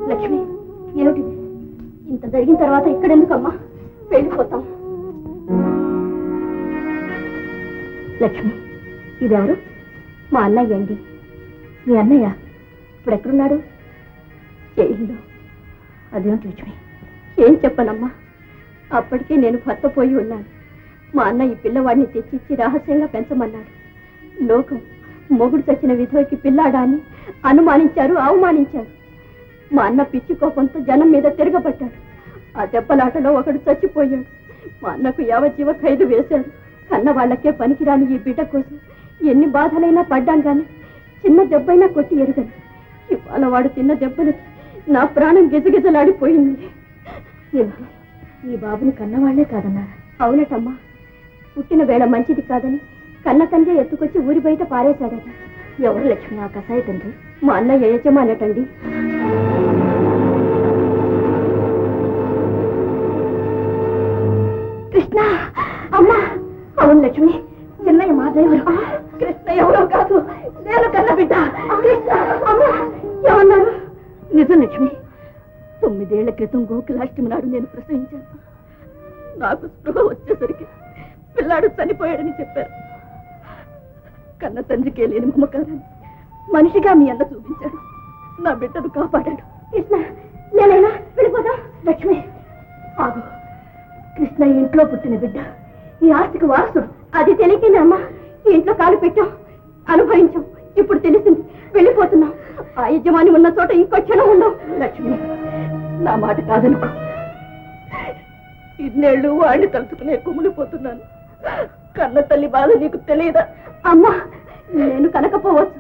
లక్ష్మి, ఏమిటిది? ఇంత జరిగిన తర్వాత ఇక్కడెందుకమ్మా? వెళ్ళిపోతాం. లక్ష్మి, ఇదెవరు? మా అన్నయ్య అండి. మీ అన్నయ్య ఇప్పుడు ఎక్కడున్నాడు? జైల్లో. అదేమిటి లక్ష్మి? ఏం చెప్పనమ్మా, అప్పటికే నేను భర్త పోయి ఉన్నాను. మా అన్న ఈ పిల్లవాడిని తెచ్చిచ్చి రహస్యంగా పెంచమన్నాడు. లోకం మొగుడు చచ్చిన విధవకి పిల్లాడా అని అనుమానించారు, అవమానించారు. మా అన్న పిచ్చి కోపంతో జనం మీద తిరగబడ్డాడు. ఆ దెబ్బలాటలో ఒకడు చచ్చిపోయాడు. మా అన్నకు యావజ్జీవ ఖైదు వేశాడు. కన్న వాళ్లకే పనికిరాని ఈ బిడ్డ కోసం ఎన్ని బాధలైనా పడ్డాం కానీ చిన్న దెబ్బైనా కొట్టి ఎరుగను. ఇవాళ వాడు తిన్న దెబ్బలకి నా ప్రాణం గిజగిజలాడిపోయింది. ఈ బాబుని కన్నవాళ్లే కాదన్నారు. అవునటమ్మా, పుట్టిన వేళ మంచిది కాదని కన్న తండ్రి ఎత్తుకొచ్చి ఊరి బయట పారేశాడట. ఎవరు లక్ష్మి ఆ కసాయి తండ్రి? మా అన్నయ్య యజమానటండి. కృష్ణ! అమ్మా! అవును లక్ష్మి, చిన్నయ్య మా డ్రైవరు. కృష్ణ ఎవరో కాదు, నేను కన్న బిడ్డ. అమ్మా ఏమన్నారు? నిజం లక్ష్మి, 9 ఏళ్ల క్రితం గోకులాష్టమి నాడు నేను ప్రసవించాను. నాకు స్పృహ వచ్చేసరికి పిల్లాడు చనిపోయాడని చెప్పారు. కన్న తండ్రికే లేని మమకారాన్ని మనిషిగా మీ అన్న చూపించాడు. నా బిడ్డను కాపాడాడు. కృష్ణ, నేనైనా వెళ్ళిపోదాం. లక్ష్మి ఆగు. కృష్ణ ఇంట్లో పుట్టిన బిడ్డ, ఈ ఆస్తికి వారసుడు. అది తెలియకేనే అమ్మా ఈ ఇంట్లో కాలు పెట్టాం, అనుభవించాం. ఇప్పుడు తెలిసింది, వెళ్ళిపోతున్నాం. ఆ యజమాని ఉన్న చోట ఇంకో క్షణం ఉండవు. లక్ష్మి, నా మాట కాదనుకో. ఇన్నేళ్లు వాడిని తలుచుకునే కుమిలిపోతున్నాను. కన్న తల్లి బాధ నీకు తెలియదా? అమ్మా, నేను కనకపోవచ్చు,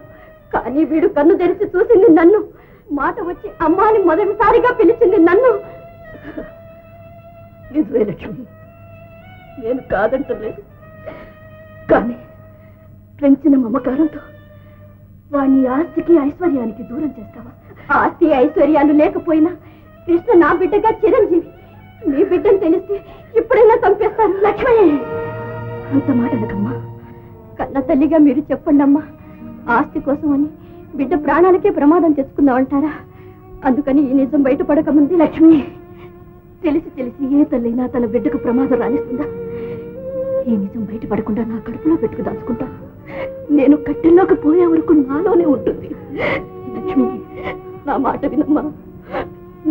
కానీ వీడు కన్ను తెరిచి చూసింది నన్ను. మాట వచ్చి అమ్మా అని మొదటిసారిగా పిలిచింది నన్ను. నిజమే లక్ష్మి, నేను కాదంటలేదు. కానీ పెంచిన మమకారంతో వాణ్ణి ఆస్తికి ఐశ్వర్యానికి దూరం చేస్తావా? ఆస్తి ఐశ్వర్యాలు లేకపోయినా కృష్ణ నా బిడ్డగా చిరంజీవి. నీ బిడ్డను తెలిస్తే ఇప్పుడైనా చంపేస్తాను. లక్ష్మి, అంత మాట అనకమ్మా. కన్న తల్లిగా మీరు చెప్పండి అమ్మా. ఆస్తి కోసం అని బిడ్డ ప్రాణాలకే ప్రమాదం తెచ్చుకుందామంటారా? అందుకని ఈ నిజం బయటపడకముంది. లక్ష్మి, తెలిసి తెలిసి ఏ తల్లైనా తన బిడ్డకు ప్రమాదం రానిస్తుందా? ఈ నిజం బయటపడకుండా నా కడుపులో పెట్టుకు దాచుకుంటా. నేను కట్టెల్లోకి పోయే వరకు నాలోనే ఉంటుంది. లక్ష్మి, నా మాట వినమ్మా.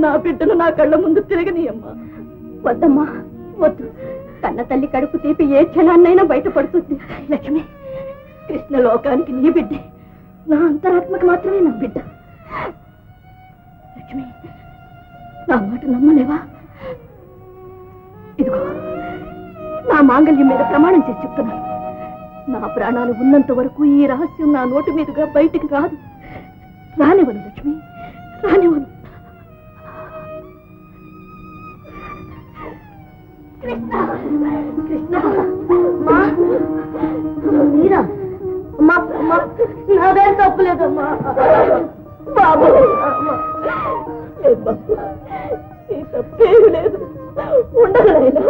నా బిడ్డను నా కళ్ళ ముందు తిరగనీయమ్మా. వద్దమ్మా, వద్దు. కన్న తల్లి కడుపు తీపి ఏ క్షణాన్నైనా బయటపడుతుంది. లక్ష్మి, కృష్ణ లోకానికి నీ బిడ్డే, నా అంతరాత్మకు మాత్రమే నా బిడ్డ. లక్ష్మి, నా మాట నమ్మలేవా? ఇదిగో నా మాంగళ్యం మీద ప్రమాణం చేసి చెప్తున్నాను. నా ప్రాణాలు ఉన్నంత వరకు ఈ రహస్యం నా నోటి మీదుగా బయటికి రాదు. రానివ్వను లక్ష్మి, రానివ్వను. కృష్ణ, మీరా? నాదేం తప్పులేదమ్మా. బాబు, ఈ తప్పేమి లేదు. ఉండగలైనా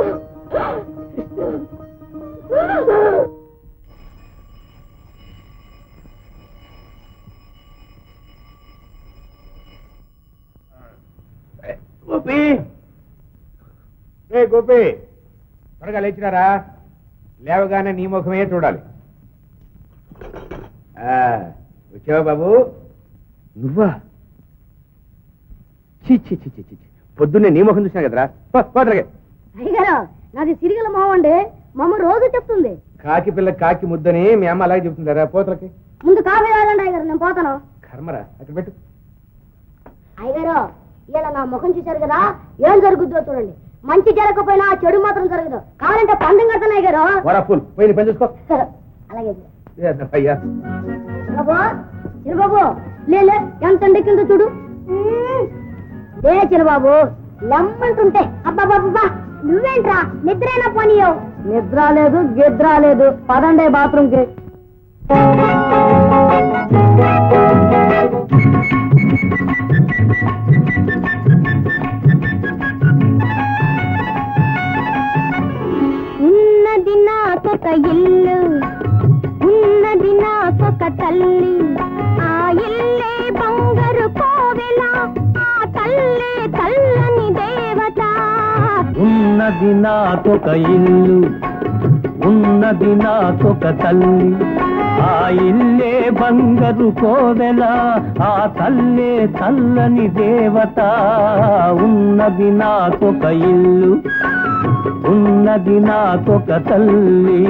గోపి, ఏ గోపి, త్వరగా లేచినారా? లేవగానే నీ ముఖమే చూడాలి. వచ్చావా బాబు? నువ్వా? పొద్దున్నే నీ ముఖం చూసినా కదరా. అయ్యగారు, నాది సిరిగల మొహం అండి. మా అమ్మ రోజు చెప్తుంది. కాకి పిల్ల కాకి ముద్దని మీ అమ్మ అలాగే చెప్తుందారా పోతలకి? ముందు కాఫీ తాగండి అయ్యగారు, నేను పోతాను. కర్మరా, అక్కడ పెట్టు. అయ్యగారు, ఇలా నా ముఖం చూశారు కదా, ఏం జరుగుద్దో చూడండి. మంచి జరగకపోయినా చెడు మాత్రం జరగదు. కావాలంటే పందెం కడతాను అయ్యగారు. పోయి పని చూసుకో. అలాగే అయ్యా. బాబు, చిరుబాబు, లేలే ఎంత కింద చూడు. లే చిరుబాబు, లమ్మంటుంటే. అబ్బాబాబా, నువ్వేంట్రా నిద్రైనా పోనీయవు? నిద్ర లేదు, గిద్ర లేదు. పదండే బాత్రూమ్ కి. ఉన్నది నాకొక ఇల్లు, ఉన్నది నాకొక తల్లి. ఆ ఇల్లే బంగారు కోవెల, ఆ తల్లి ఉన్నది నాకొక ఇల్లు, ఉన్నది నాకొక తల్లి. ఆ ఇల్లే బంగారు కోవెల, ఆ తల్లే చల్లని దేవత. ఉన్నది నాకొక ఇల్లు, ఉన్నది నాకొక తల్లి.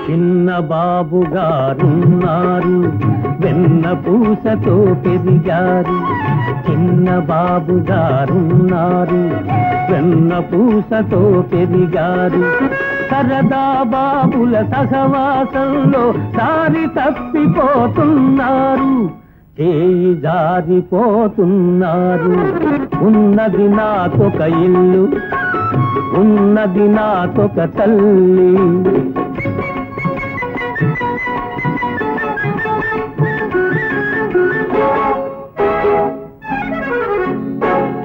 చిన్న బాబు గారున్నారు, వెన్న పూసతో పెరిగారు. చిన్న బాబు గారున్నారు, వెన్న పూసతో పెరిగారు. సరదా బాబుల సహవాసంలో దారి తప్పిపోతున్నారు, చేయి జారిపోతున్నారు. ఉన్నది నాకొక ఇల్లు, ఉన్నది నాకొక తల్లి.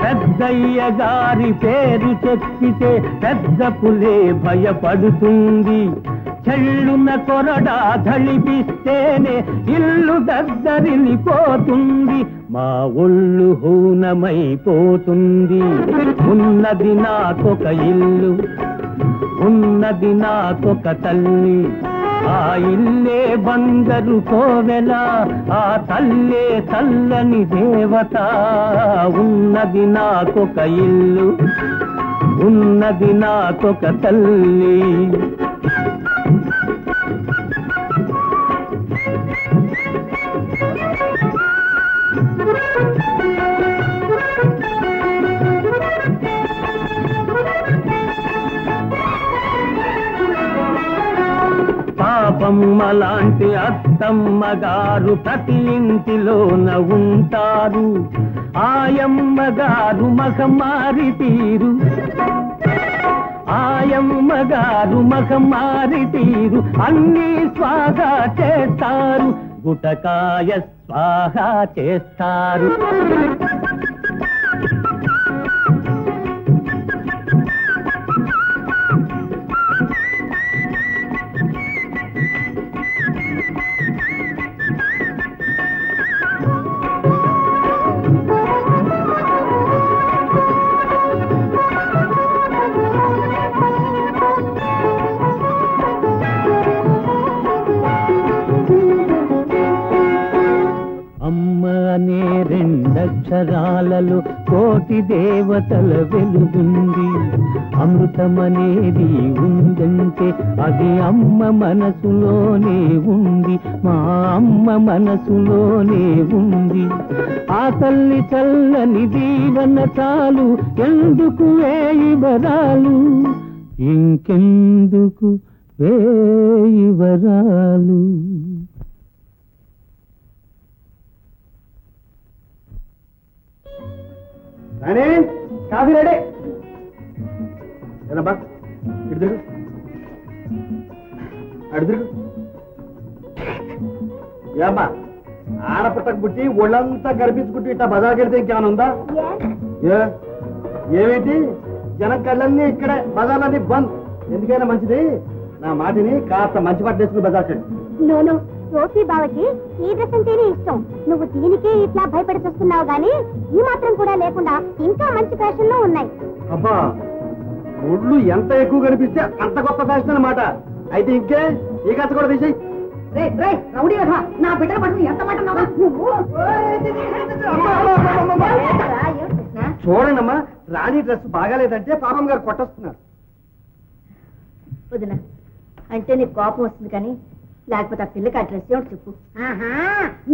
పెద్దయ్య గారి పేరు చెప్పితే పెద్ద పులే భయపడుతుంది. చెళ్ళున కొరడా ధళిపిస్తేనే ఇల్లు దగ్గరిల్లిపోతుంది. మా ఒళ్ళు హూనమైపోతుంది. ఉన్నది నాకొక ఇల్లు, ఉన్నది నాకొక తల్లి. ఆ ఇల్లే బంగారు కోవెల, ఆ తల్లే చల్లని దేవత. ఉన్నది నాకొక ఇల్లు, ఉన్నది నాకొక తల్లి. పాపమ్మ లాంటి అత్తమ్మ గారు ప్రతి ఇంటిలోన ఉంటారు. ఆయమ్మ గారు మగమారి తీరు, ఆయమ్మ గారు మగమారి తీరు అన్నీ స్వాహా చేస్తారు. గుటకాయ స్వాహా చేస్తారు. అనే రెండక్షరాలలో కోటి దేవతల వెలుగుంది. అమృతమనేది ఉందంటే అది అమ్మ మనసులోనే ఉంది. మా అమ్మ మనసులోనే ఉంది. ఆ తల్లి చల్లని దీవెన చాలు, ఎందుకు వేయి వరాలు, ఇంకెందుకు వేయి వరాలు. Coffee ready. ఏనబ్బా ఇటు తిరుగు, అటు తిరుగు. ఏమ్మా ఆడపట్టకు పుట్టి ఒళ్ళంతా కనిపించుకుంటూ ఇట్లా బజార్కి వెళ్తే ఇంకేమైనా ఉందా? ఏమిటి జనం కళ్ళన్నీ ఇక్కడే, బజార్లన్నీ బంద్. ఎందుకైనా మంచిది నా మాటిని కాస్త మంచి పట్టు వేసుకుని బజార్కి వెళ్ళి. నోను సోఫీ బావకి ఈ డ్రెస్ అంటేనే ఇష్టం. నువ్వు దీనికే ఇట్లా భయపడి చూస్తున్నావు గానీ ఈ మాత్రం కూడా లేకుండా ఇంకా మంచి ఫ్యాషన్ లో ఉన్నాయి. అబ్బా ఒళ్ళు ఎంత ఎక్కువ కనిపిస్తే అంత గొప్ప ఫ్యాషన్ అన్నమాట. అయితే ఇంకే ఈ కథ కూడా తీసేయి. రౌడీ కదా నా బిడ్డను పట్టుకుని ఎంత మాట చూడండమ్మా, రాణి డ్రెస్ బాగాలేదంటే పాపం గారు కొట్టొస్తున్నారు. వదిన అంటే నీకు కోపం వస్తుంది కానీ లేకపోతే ఆ పిల్లకి ఆ డ్రెస్ ఏమిటి చెప్పు.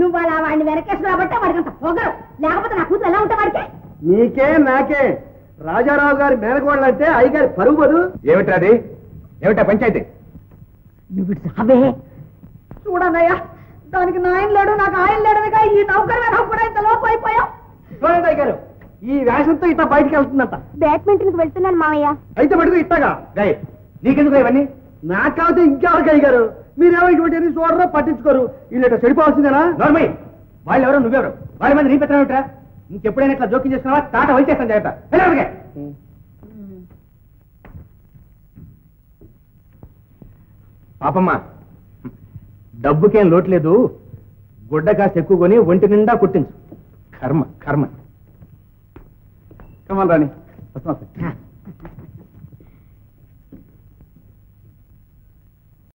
నువ్వు అలా వాడిని వెనకేసు కాబట్టి వాడికి అంత పొగరు, లేకపోతే నా కూతురు ఎలా ఉంటా వాడికి. నీకే నాకే రాజారావు గారి మేనకోడలు అంటే అయ్యగారి పరుగు బదు. ఏమిటా అది? ఏమిటా పంచాయతీ? నువ్వు సాబే చూడన్నయ్యా, దానికి నాయన లేడు నాకు ఆయన లేడనగా ఈ నౌకర్ కూడా ఇంత లోపు అయిపోయావు. చూడండి అయ్యగారు, ఈ వేషంతో ఇట్లా బయటికి వెళ్తుందంట. బ్యాడ్మింటన్ కి వెళ్తున్నాను మామయ్య. అయితే పడుకు ఇట్టాగా నీకెందుకు ఇవన్నీ? నాకు కాకపోతే ఇంకెవరికి అయ్యగారు, మీరేమో ఇటువంటి చూడరో పట్టించుకోరు. వీళ్ళు చెడిపోవాల్సిందేనా? నార్మల్ వాళ్ళు ఎవరో నువ్వెవరు? వాళ్ళ మీద నీ పెత్తనం ఏమిట్రా? ఇంకెప్పుడైనా ఇట్లా జోక్యం చేస్తున్నావా తాట వచ్చేస్తాను జాగ్రత్త. పాపమ్మ డబ్బుకేం లోట్లేదు, గుడ్డ కాస్త ఎక్కువ కొని ఒంటి నిండా కుట్టించు. కర్మ కర్మ. కమల్ రాణి వస్తున్నా.